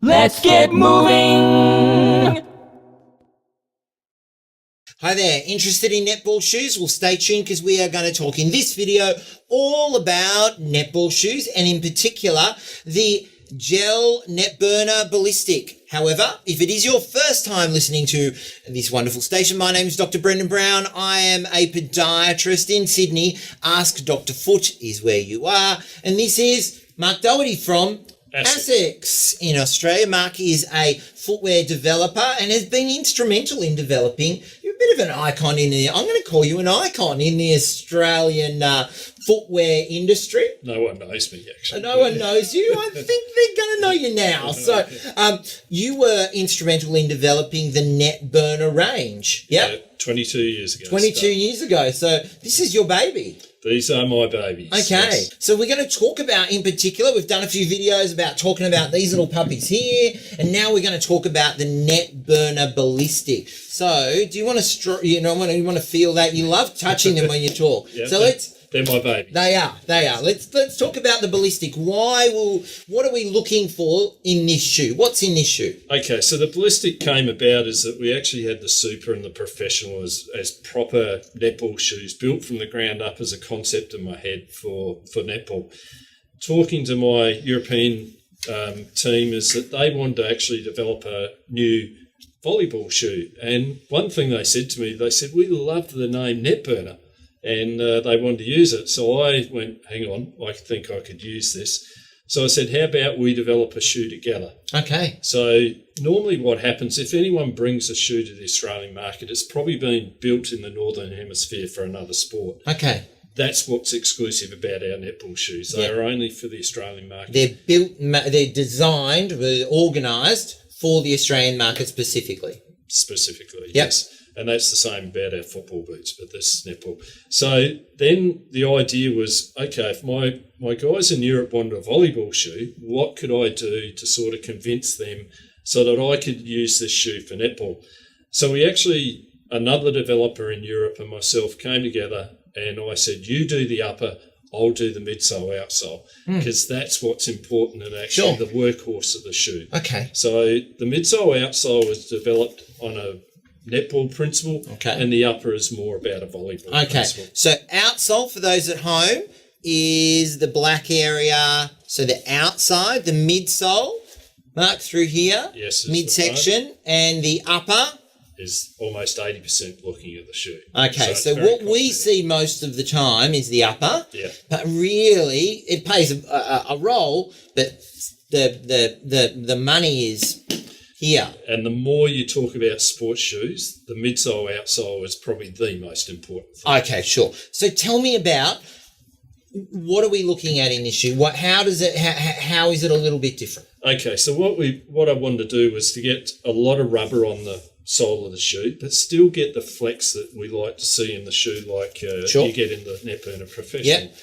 Let's get moving! Hi there, interested in netball shoes? Well, stay tuned because we are going to talk in this video all about netball shoes and in particular the General Netburner Ballistic. However, if it is your first time listening to this wonderful station, my name is Dr. Brenden Brown. I am a podiatrist in Sydney. Ask Dr. Foot is where you are. And this is Mark Doherty from ASICS in Australia. Mark is a footwear developer and has been instrumental in developing. You're a bit of an icon in the, I'm going to call you an icon in the Australian footwear industry. No one knows me, actually. No one knows you. I think they're going to know you now. So you were instrumental in developing the Netburner range. Yeah, 22 years ago. 22 years ago. So this is your baby. These are my babies. Okay, yes. So we're going to talk about, in particular, we've done a few videos about talking about these little puppies here, and now we're going to talk about the Netburner Ballistic. So, do you want to, you want to feel that? You love touching them when you talk. Yeah, so they're my babies. They are. Let's talk about the Ballistic. What are we looking for in this shoe? What's in this shoe? Okay, so the Ballistic came about is that we actually had the Super and the Professional as proper netball shoes built from the ground up as a concept in my head for netball. Talking to my European team is that they wanted to actually develop a new volleyball shoe. And one thing they said to me, they said, we loved the name Netburner. And they wanted to use it. So I went, hang on, I think I could use this. So I said, how about we develop a shoe together? Okay. So normally what happens, if anyone brings a shoe to the Australian market, it's probably been built in the Northern Hemisphere for another sport. Okay. That's what's exclusive about our netball shoes. They are only for the Australian market. They're built, they're designed, organised for the Australian market specifically. Yes. And that's the same about our football boots, but this netball. So then the idea was, okay, if my guys in Europe wanted a volleyball shoe, what could I do to sort of convince them so that I could use this shoe for netball? So we actually, another developer in Europe and myself came together and I said, you do the upper, I'll do the midsole, outsole, because that's what's important and actually the workhorse of the shoe. Okay. So the midsole, outsole was developed on a netball principle, and the upper is more about a volleyball principle. So outsole, for those at home, is the black area. So the outside, the midsole, mark through here, midsection, and the upper is almost 80% looking at the shoe. Okay, so what we see most of the time is the upper, but really it plays a role, but the money is here. And the more you talk about sports shoes, the midsole, outsole is probably the most important thing. Okay, sure. So tell me about, what are we looking at in this shoe? How is it a little bit different? Okay, so what I wanted to do was to get a lot of rubber on the sole of the shoe, but still get the flex that we like to see in the shoe, like you get in the Netburner Professional. Yep.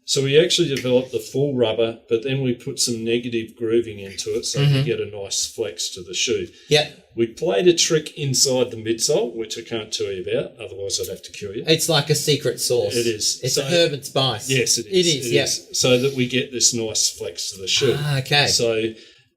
So we actually developed the full rubber, but then we put some negative grooving into it so you get a nice flex to the shoe. Yeah. We played a trick inside the midsole, which I can't tell you about, otherwise I'd have to kill you. It's like a secret sauce. It is. It's a herb and spice. Yes, it is. It is. So that we get this nice flex to the shoe. Okay. So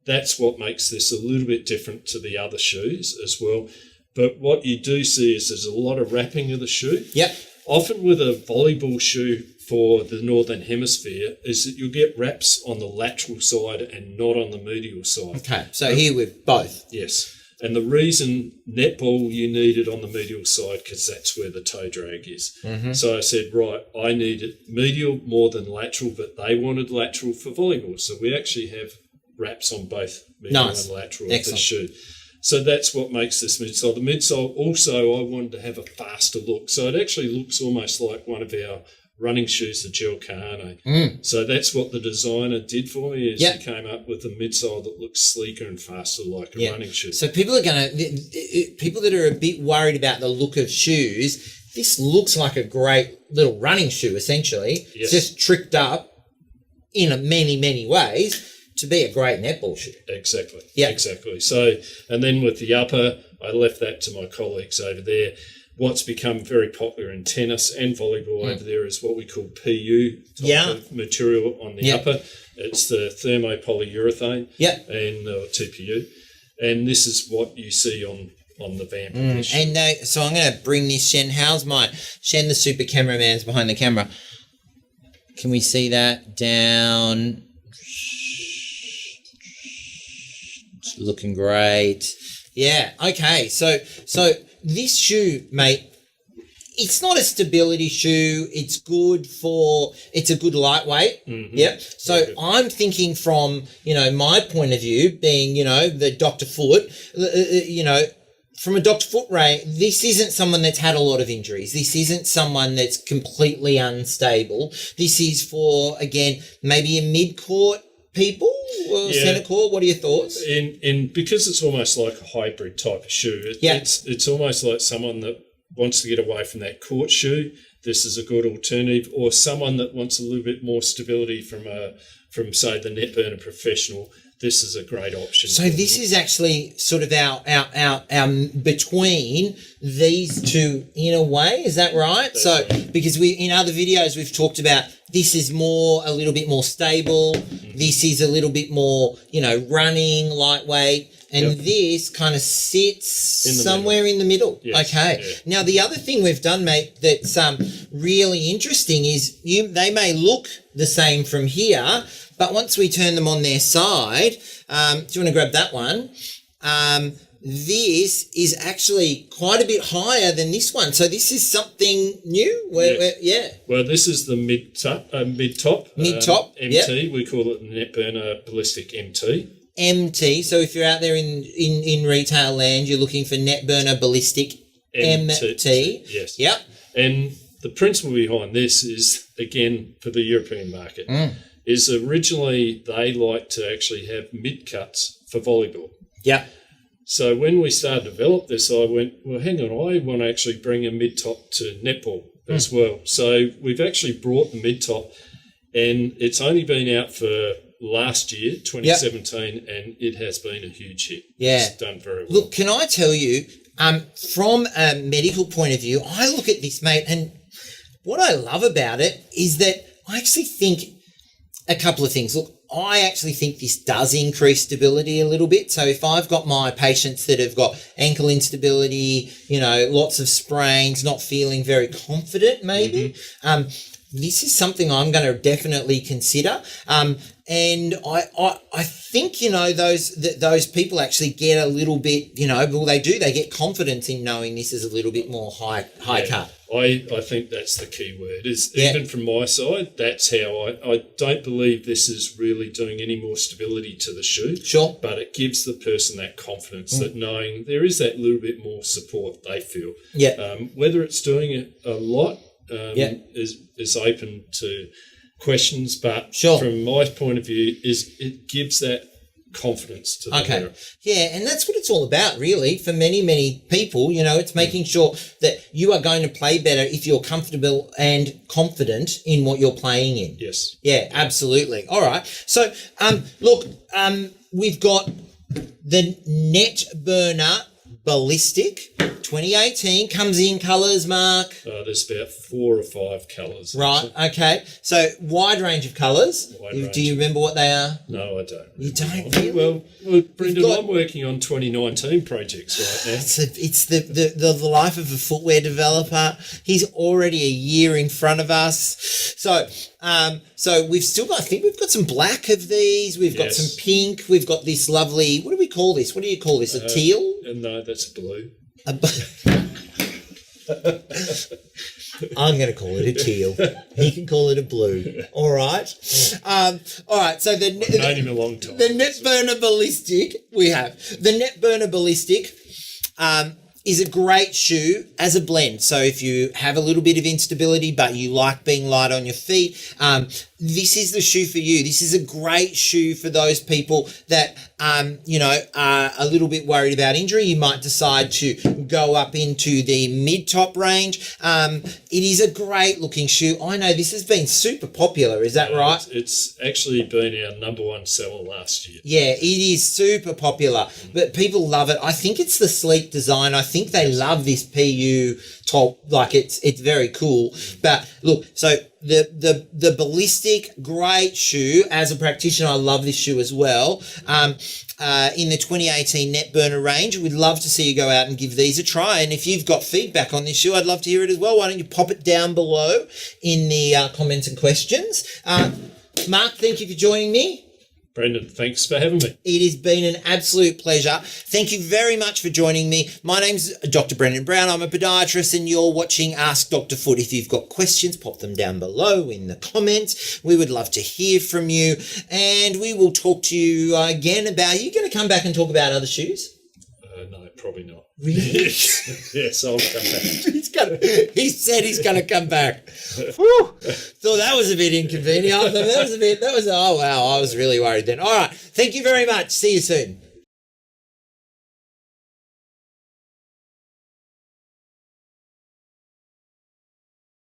that's what makes this a little bit different to the other shoes as well. But what you do see is there's a lot of wrapping of the shoe. Yep. Often with a volleyball shoe for the Northern Hemisphere is that you'll get wraps on the lateral side and not on the medial side. Okay, so here with both. Yes. And the reason netball you need it on the medial side because that's where the toe drag is. So I said, right, I need it medial more than lateral, but they wanted lateral for volleyball. So we actually have wraps on both medial and lateral of the shoe. So that's what makes this midsole. The midsole also, I wanted to have a faster look. So it actually looks almost like one of our running shoes, the Gel Carne. So that's what the designer did for me is he came up with a midsole that looks sleeker and faster like a running shoe. So people that are a bit worried about the look of shoes, this looks like a great little running shoe essentially. It's just tricked up in many, many ways to be a great netball shoe. Exactly. Yeah. Exactly. So, and then with the upper, I left that to my colleagues over there. what's become very popular in tennis and volleyball over there is what we call PU type of material on the upper. It's the thermopolyurethane and TPU. And this is what you see on the Vamp. And so I'm going to bring this, Shen. Shen, the super cameraman's behind the camera. Can we see that down? It's looking great. Yeah, okay. So this shoe, mate, it's not a stability shoe. It's a good lightweight. Yep. So I'm thinking from, my point of view, being, the Dr. Foot, from a Dr. Foot Ray, this isn't someone that's had a lot of injuries. This isn't someone that's completely unstable. This is for, again, maybe a mid-court people or centre court. What are your thoughts? And because it's almost like a hybrid type of shoe, it's almost like someone that wants to get away from that court shoe. This is a good alternative, or someone that wants a little bit more stability from say the Netburner Professional. This is a great option. So this is actually sort of our between these two in a way. Is that right? That's right. Because in other videos we've talked about this is a little bit more stable. This is a little bit more, running, lightweight. And this kind of sits somewhere in the middle. Yes. Okay. Yeah. Now, the other thing we've done, mate, that's really interesting is they may look the same from here, but once we turn them on their side, do you want to grab that one? This is actually quite a bit higher than this one. So this is something new? Well, this is the mid-top. Mid-top, MT. We call it the Netburner Ballistic MT. MT. So if you're out there in retail land, you're looking for Netburner Ballistic MT. Yes. Yep. And the principle behind this is, again, for the European market, is originally they like to actually have mid-cuts for volleyball. Yeah. So when we started to develop this, I went, well, hang on, I want to actually bring a mid-top to netball as well. So we've actually brought the mid-top, and it's only been out for last year, 2017, and it has been a huge hit. Yeah. It's done very well. Look, can I tell you, from a medical point of view, I look at this, mate, and what I love about it is that I actually think a couple of things. Look, I actually think this does increase stability a little bit. So if I've got my patients that have got ankle instability, lots of sprains, not feeling very confident maybe, this is something I'm going to definitely consider. And I think, those people actually get a little bit, they get confidence in knowing this is a little bit more high cut. I think that's the key word. Even from my side, that's how I don't believe this is really doing any more stability to the shoe. Sure. But it gives the person that confidence that knowing there is that little bit more support they feel. Yeah. Whether it's doing it a lot is open to questions, but from my point of view, is it gives that confidence to the wearer. Yeah, and that's what it's all about, really, for many, many people. It's making sure that you are going to play better if you're comfortable and confident in what you're playing in. Yes. Yeah, absolutely. All right. So, look, we've got the Netburner Ballistic 2018 comes in colours, Mark. There's about 4 or 5 colours. Right, okay. So, wide range of colours. Do you remember what they are? No, I don't. You don't really? Well, Brenden, I'm working on 2019 projects right now. It's the life of a footwear developer. He's already a year in front of us. So we've still got, I think we've got some black of these. We've got some pink. We've got this lovely, what do we call this? What do you call this? A teal? No, that's blue. I'm going to call it a teal. He can call it a blue. All right. All right. So I've known him a long time. The Netburner Ballistic, we have. The Netburner Ballistic is a great shoe as a blend. So if you have a little bit of instability, but you like being light on your feet, this is the shoe for you. This is a great shoe for those people that, are a little bit worried about injury. You might decide to go up into the mid-top range. It is a great looking shoe. I know this has been super popular. Is that right? It's actually been our #1 seller last year. Yeah, it is super popular, but people love it. I think it's the sleek design. I think they love this PU top. Like it's very cool. But look, so the Ballistic, great shoe. As a practitioner, I love this shoe as well. In the 2018 Netburner range, we'd love to see you go out and give these a try. And if you've got feedback on this shoe, I'd love to hear it as well. Why don't you pop it down below in the comments and questions. Mark, thank you for joining me. Brenden, thanks for having me. It has been an absolute pleasure. Thank you very much for joining me. My name's Dr. Brenden Brown. I'm a podiatrist and you're watching Ask Dr. Foot. If you've got questions, pop them down below in the comments. We would love to hear from you and we will talk to you again about, are you going to come back and talk about other shoes? No, probably not. Really? Yes, I'll come back. He said he's going to come back. Whew. Thought that was a bit inconvenient. Oh wow, I was really worried then. All right. Thank you very much. See you soon.